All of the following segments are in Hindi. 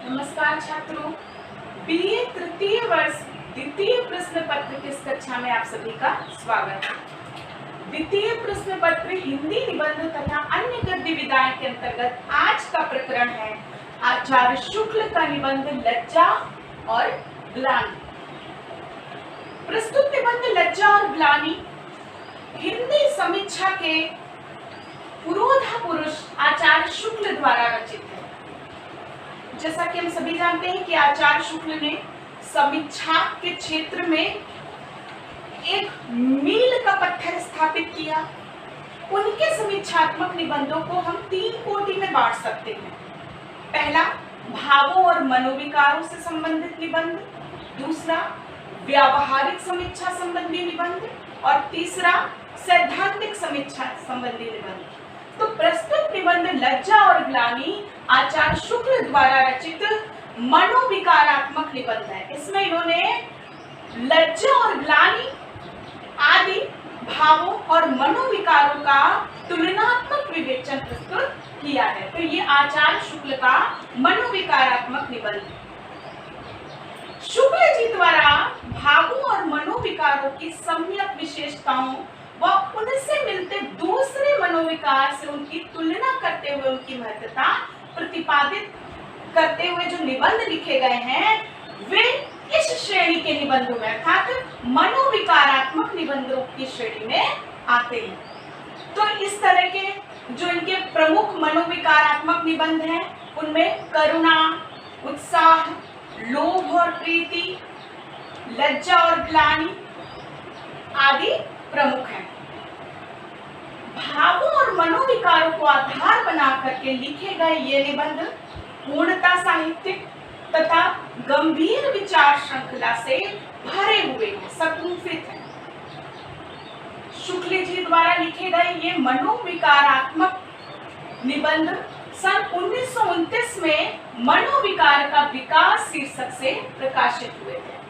नमस्कार छात्रों, बीए तृतीय वर्ष द्वितीय प्रश्न पत्र की इस कक्षा में आप सभी का स्वागत है। द्वितीय प्रश्न पत्र हिंदी निबंध तथा अन्य गद्य विधाएं के अंतर्गत आज का प्रकरण है आचार्य शुक्ल का निबंध लज्जा और ग्लानि। प्रस्तुत निबंध लज्जा और ग्लानि हिंदी समीक्षा के पुरोधा पुरुष आचार्य शुक्ल द्वारा रचित है। जैसा कि हम सभी जानते हैं कि आचार्य शुक्ल ने समीक्षा के क्षेत्र में एक मील का पत्थर स्थापित किया। उनके समीक्षात्मक निबंधों को हम 3 कोटि में बांट सकते हैं। पहला, भावों और मनोविकारों से संबंधित निबंध, दूसरा व्यावहारिक समीक्षा संबंधी निबंध और तीसरा सैद्धांतिक समीक्षा संबंधी निबंध। तो प्रस्तुत निबंध लज्जा और ग्लानि आचार्य शुक्ल द्वारा रचित मनोविकारात्मक निबंध है। इसमें इन्होंने लज्जा और ग्लानि आदि भावों और मनोविकारों का तुलनात्मक विवेचन प्रस्तुत किया है। तो ये आचार्य शुक्ल का मनोविकारात्मक निबंध है। शुक्ल जी द्वारा भावों और मनोविकारों की सम्यक विशेषताओं व उनसे मिलते दूसरे मनोविकार से उनकी तुलना करते हुए उनकी महत्ता प्रतिपादित करते हुए जो निबंध लिखे गए हैं वे इस श्रेणी के निबंधों में अर्थात मनोविकारात्मक निबंधों की श्रेणी में आते हैं। तो इस तरह के जो इनके प्रमुख मनोविकारात्मक निबंध हैं उनमें करुणा, उत्साह, लोभ और प्रीति, लज्जा और ग्लानि आदि प्रमुख हैं। भावों और मनोविकारों को आधार बना करके लिखे गए ये निबंध पूर्णता साहित्यिक तथा गंभीर विचार श्रृंखला से भरे हुए हैं, सकुंफित हैं। शुक्ल जी द्वारा लिखे गए ये मनोविकारात्मक निबंध सन 1929 में मनोविकार का विकास शीर्षक से प्रकाशित हुए थे।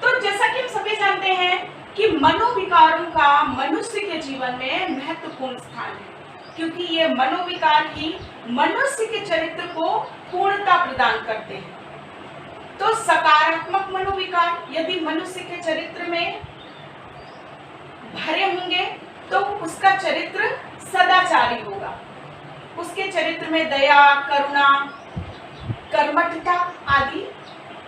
तो जैसा कि हम सभी जानते हैं कि मनोविकारों का मनुष्य के जीवन में महत्वपूर्ण स्थान है, क्योंकि ये मनोविकार ही मनुष्य के चरित्र को पूर्णता प्रदान करते हैं। तो सकारात्मक मनोविकार यदि मनुष्य के चरित्र में भरे होंगे तो उसका चरित्र सदाचारी होगा। उसके चरित्र में दया, करुणा, कर्मठता आदि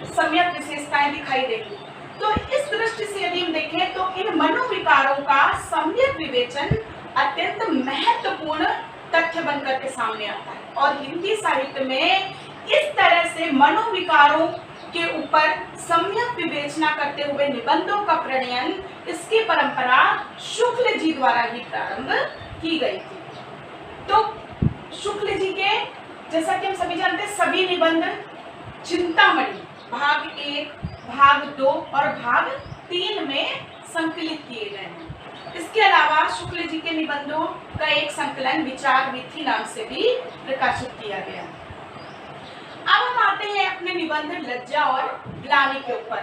सम्यक विशेषताएं दिखाई देंगी। तो इस दृष्टि से यदि हम देखें तो इन मनोविकारों का सम्यक विवेचन अत्यंत महत्वपूर्ण तथ्य बनकर के सामने आता है और हिंदी साहित्य में इस तरह से मनोविकारों के ऊपर सम्यक विवेचना करते हुए निबंधों का प्रणयन, इसकी परंपरा शुक्ल जी द्वारा ही प्रारंभ की गई थी। तो शुक्ल जी के जैसा कि हम सभी जानते हैं सभी निबंध चिंतामणि भाग 1, भाग 2 और भाग 3 में संकलित किए गए हैं। इसके अलावा शुक्ल जी के निबंधों का एक संकलन विचार विधि नाम से भी प्रकाशित किया गया है। अब हम आते हैं अपने निबंध लज्जा और ग्लानि के ऊपर।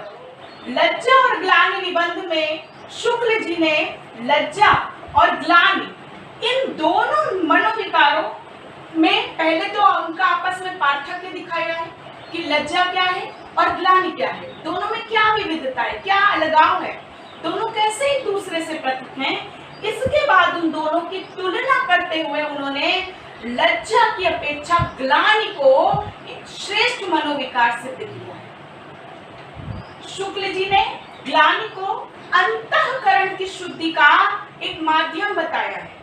लज्जा और ग्लानि निबंध में शुक्ल जी ने लज्जा और ग्लानि इन दोनों मनोविकारों में पहले तो उनका आपस में पार्थक्य दिखाया है कि लज्जा क्या है और ग्लानि क्या है, दोनों में क्या विविधता है, क्या अलगाव है, दोनों कैसे एक दूसरे से पृथक हैं। इसके बाद उन दोनों की तुलना करते हुए उन्होंने लज्जा की अपेक्षा ग्लानि को एक श्रेष्ठ मनोविकार सिद्ध किया है। शुक्ल जी ने ग्लानि को अंतःकरण की शुद्धि का एक माध्यम बताया है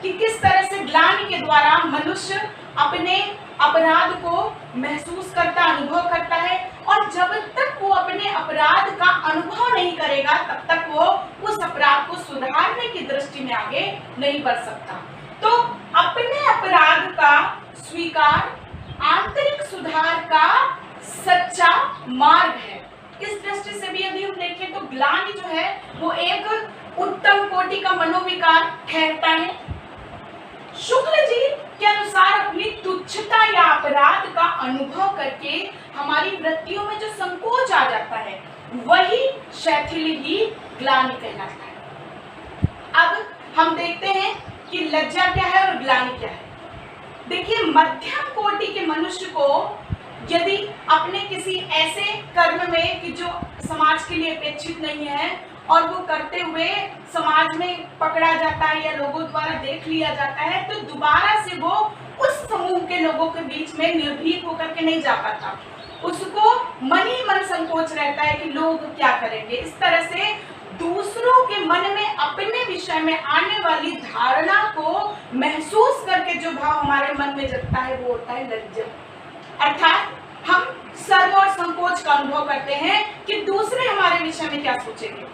कि किस तरह से ग्लानि के द्वारा मनुष्य अपने अपराध को महसूस करता, अनुभव करता है और जब तक वो अपने अपराध का अनुभव नहीं करेगा तब तक वो उस अपराध को सुधारने की दृष्टि में आगे नहीं बढ़ सकता। तो अपने अपराध का स्वीकार आंतरिक सुधार का सच्चा मार्ग है। इस दृष्टि से भी यदि हम देखें तो ग्लानि जो है वो एक उत्तम कोटि का मनोविकार ठहरता है। शुक्ल जी के अनुसार अपनी तुच्छता या अपराध का अनुभव करके हमारी वृत्तियों में जो संकोच आ जाता है वही शैथिल्य ही ग्लानि कहलाता है। अब हम देखते हैं कि लज्जा क्या है और ग्लानि क्या है। देखिए, मध्यम कोटि के मनुष्य को यदि अपने किसी ऐसे कर्म में कि जो समाज के लिए अपेक्षित नहीं है और वो करते हुए समाज में पकड़ा जाता है या लोगों द्वारा देख लिया जाता है, तो दोबारा से वो उस समूह के लोगों के बीच में निर्भीक होकर के नहीं जा पाता। उसको मन ही मन संकोच रहता है कि लोग क्या करेंगे। इस तरह से दूसरों के मन में अपने विषय में आने वाली धारणा को महसूस करके जो भाव हमारे मन में जगता है वो होता है लज्जा। अर्थात हम शर्म और संकोच का अनुभव करते हैं कि दूसरे हमारे विषय में क्या सोचेंगे।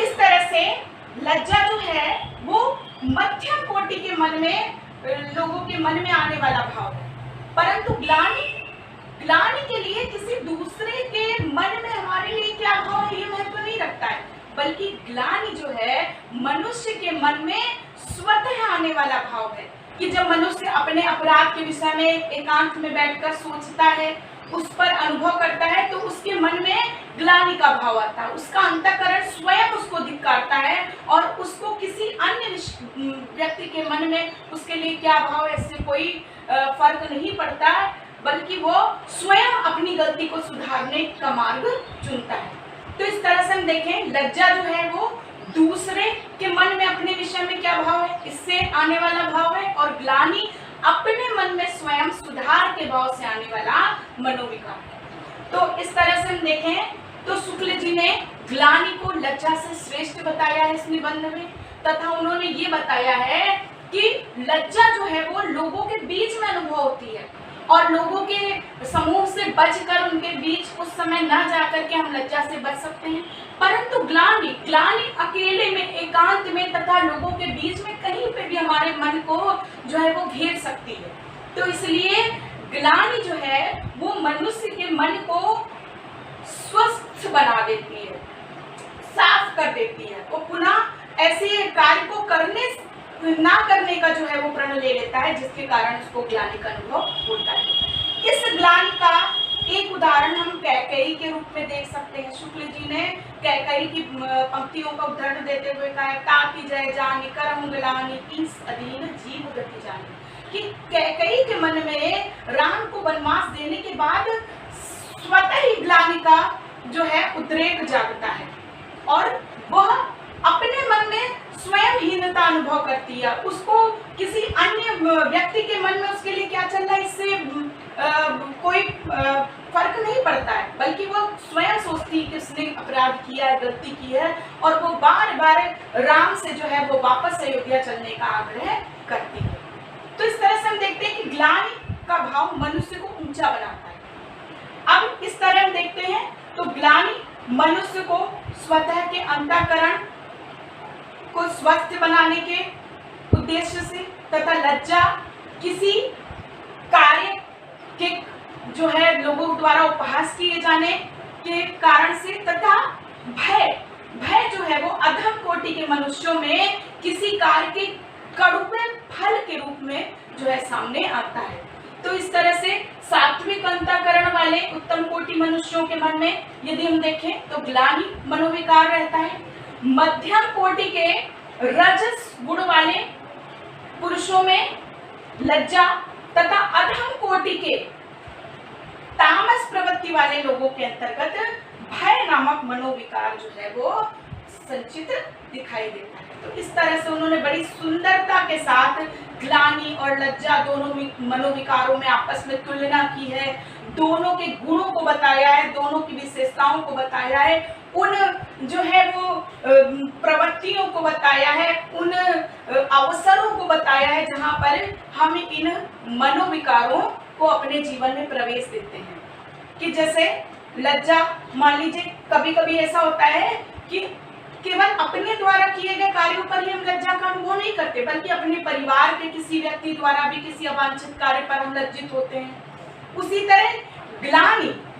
इस तरह से लज्जा जो है वो मध्यम कोटि के मन में, लोगों के मन में आने वाला भाव है। परंतु ग्लानि के लिए किसी दूसरे के मन में हमारे लिए क्या भाव है ये महत्व नहीं रखता है, बल्कि ग्लानि जो है मनुष्य के मन में स्वतः आने वाला भाव है कि जब मनुष्य अपने अपराध के विषय में एकांत में बैठकर सोचता है, उस पर अनुभव करता है, तो उसके मन में ग्लानि का भाव आता है। उसका अंतःकरण स्वयं उसको धिक्कारता है और उसको किसी अन्य व्यक्ति के मन में उसके लिए क्या भाव है इससे कोई फर्क नहीं पड़ता, बल्कि वो स्वयं अपनी गलती को सुधारने का मार्ग चुनता है। तो इस तरह से हम देखें, लज्जा जो है वो दूसरे के मन में अपने विषय में क्या भाव है इससे आने वाला भाव है, और ग्लानि अपने मन में स्वयं सुधार के भाव से आने वाला मनोविकार है। तो इस तरह से हम देखें तो शुक्ल जी ने ग्लानि को लज्जा से श्रेष्ठ बताया है इस निबंध में, तथा उन्होंने ये बताया है कि लज्जा जो है वो लोगों के बीच में अनुभव होती है और लोगों के समूह से बचकर उनके बीच उस समय न जाकर के हम लज्जा से बच सकते हैं। परंतु ग्लानि अकेले में, एकांत में तथा लोगों के बीच में कहीं पे भी हमारे मन को जो है वो घेर सकती है। तो इसलिए ग्लानि जो है वो मनुष्य के मन को स्वस्थ बना देती है, साफ कर देती है। वो पुनः ऐसे कार्य को ना करने का जो है वो प्रण ले लेता है, जिसके कारण उसको ग्लानि का अनुभव होता है। इस ग्लानि का एक उदाहरण हम कैकेयी के रूप में देख सकते हैं। शुक्ल जी ने कैकेयी की पंक्तियों का उदाहरण देते हुए कहा है, ताकि जय जानी करम ग्लानि कीस अधीन जीव गति जानी, कि कैकेयी के मन में राम को वनवास देने के बाद स्वतः ही ग्लानि का जो है उद्रेक जागता है और वह अपने मन में स्वयं हीनता अनुभव करती है। उसको किसी अन्य व्यक्ति के मन में उसके लिए क्या चल रहा है इससे कोई फर्क नहीं पड़ता है, बल्कि वो स्वयं सोचती है कि उसने अपराध किया है, गलती की है, और वो बार बार राम से जो है वो वापस अयोध्या चलने का आग्रह करती है। तो इस तरह से हम देखते हैं कि ग्लानि का भाव मनुष्य को ऊंचा बनाता है। अब इस तरह हम देखते हैं तो ग्लानि मनुष्य को स्वतः के अंतःकरण को स्वस्थ बनाने के उद्देश्य से, तथा लज्जा किसी कार्य के जो है लोगों द्वारा उपहास किए जाने के कारण से, तथा भय जो है वो अधम कोटि के मनुष्यों में किसी कार्य के कड़वे फल के रूप में जो है सामने आता है। तो इस तरह से सात्विक अंतःकरण वाले उत्तम कोटि मनुष्यों के मन में यदि हम देखें तो ग्लानि मनोविकार रहता है। मध्यम कोटि के रजस गुण वाले पुरुषों में लज्जा, तथा अधम कोटि के तामस प्रवृत्ति वाले लोगों के अंतर्गत भय नामक मनोविकार जो है वो संचित दिखाई देता है। तो इस तरह से उन्होंने बड़ी सुंदरता के साथ ग्लानि और लज्जा दोनों मनोविकारों में आपस में तुलना की है, दोनों के गुणों को बताया है, दोनों की विशेषताओं को बताया है, उन जो है वो प्रवृत्तियों को बताया है, उन अवसरों को बताया है जहाँ पर हम इन मनोविकारों को अपने जीवन में प्रवेश देते हैं। कि जैसे लज्जा, मान लीजिए कभी कभी ऐसा होता है कि केवल अपने द्वारा किए गए कार्यों पर ही हम लज्जा का अनुभव नहीं करते, बल्कि अपने परिवार के किसी व्यक्ति द्वारा भी किसी अवांछित कार्य पर हम लज्जित होते हैं। उसी तरह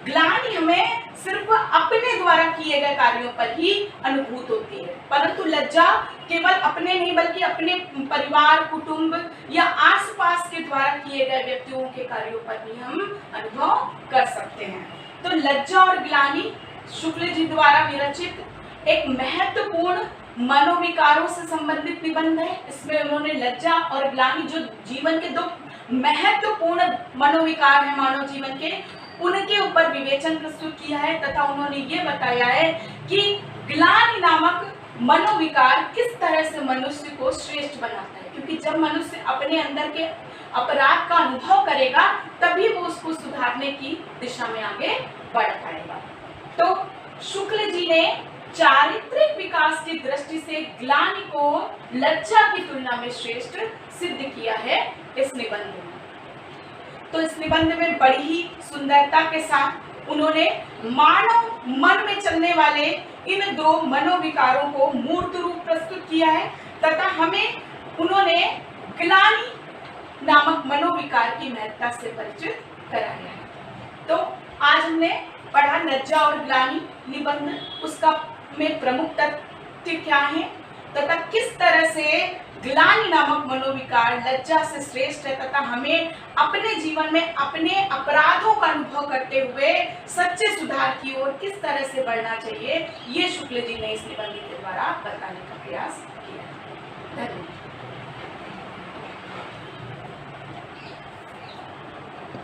ग्लानि हमें सिर्फ अपने द्वारा किए गए कार्यों पर ही अनुभूत होती है, परंतु लज्जा केवल अपने नहीं बल्कि अपने परिवार, कुटुंब या आसपास के द्वारा किए गए व्यक्तियों के कार्यों पर भी हम अनुभव कर सकते हैं। तो लज्जा और ग्लानि शुक्ल जी द्वारा विरचित एक महत्वपूर्ण मनोविकारों से संबंधित निबंध है। इसमें उन्होंने लज्जा और ग्लानि, जो जीवन के दो महत्वपूर्ण मनोविकार है मानव जीवन के, उनके ऊपर विवेचन प्रस्तुत किया है तथा उन्होंने ये बताया है कि ग्लानि नामक मनोविकार किस तरह से मनुष्य को श्रेष्ठ बनाता है, क्योंकि जब मनुष्य अपने अंदर के अपराध का अनुभव करेगा तभी वो उसको सुधारने की दिशा में आगे बढ़ पाएगा। तो शुक्ल जी ने चारित्रिक विकास की दृष्टि से ग्लानि को लज्जा की तुलना में श्रेष्ठ सिद्ध किया है इस निबंध में। तो इस निबंध में बड़ी ही सुंदरता के साथ उन्होंने मानव मन में चलने वाले इन दो मनोविकारों को मूर्त रूप प्रस्तुत किया है तथा हमें उन्होंने ग्लानि नामक मनोविकार की महत्ता से परिचित कराया है। तो आज हमने पढ़ा लज्जा और ग्लानि निबंध, उसका में प्रमुख तथ्य क्या है तथा किस तरह से ग्लानि नामक मनोविकार लज्जा से श्रेष्ठ है तथा हमें अपने जीवन में अपने अपराधों का अनुभव करते हुए सच्चे सुधार की ओर किस तरह से बढ़ना चाहिए, ये शुक्ल जी ने इस निबंध के द्वारा बताने का प्रयास किया। धन्यवाद।